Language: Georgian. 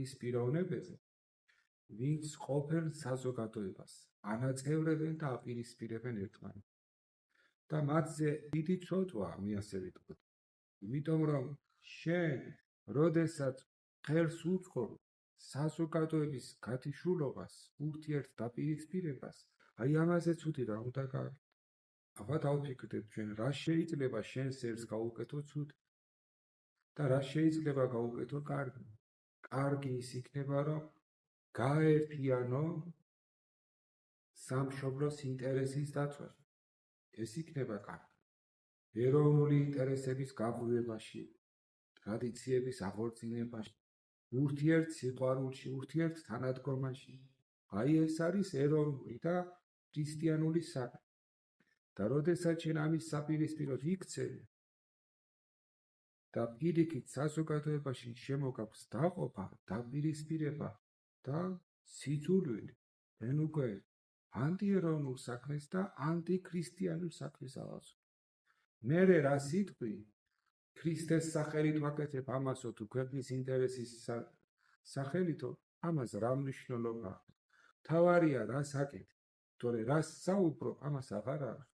ის პიროვნებებზე, ვინც ყოფილ საზოგადოებას ანაწევრებენ და აპირისპირებენ ერთმანეთს. და მათზე დიდი ცოდვა, მე ასე ვიტყოდ. იმიტომ რომ შენ, როდესაც ხელს უწყობ საზოგადოების გათიშულობას, ურთიერთ დაპირისპირებას, აი ამაზეც უთი რა უნდა გააკეთო. აბა დავფიქრდეთ ჩვენ, რა შეიძლება შენს ერთს გაუკეთო ცუდი და რა შეიძლება გაუკეთო კარგი. კარგი ის იქნება, რომ გააერთიანო სამშობლოს ინტერესის დაცვაში. ეს იქნება კარგი. ეროვნული ინტერესების გაღვივებაში, ტრადიციების აღორძინებაში, ურთიერთ სიყვარულში, ურთიერთ თანადგომაში. აი ეს არის ეროვნული და ქრისტიანული საქმე. და როდესაც შენ ამის საპირისპიროდ იქცევ და პირიქით საზოგადოებაში შემოგაქვს დაყოფა, დაპირისპირება და სიძულვილი, then უკვე ანტიეროვნულ საქმეს და ანტიქრისტიანულ საქმეს ავაწყობ. მერე რა სიტყვი ქრისტეს სახელით ვაკეთებ ამასო თუ ქვეყნის ინტერესის სახელითო, ამას რა მნიშვნელობა აქვს? მთავარია რას აკეთებ, თორე რას საუბრო, ამას აღარ აქვს.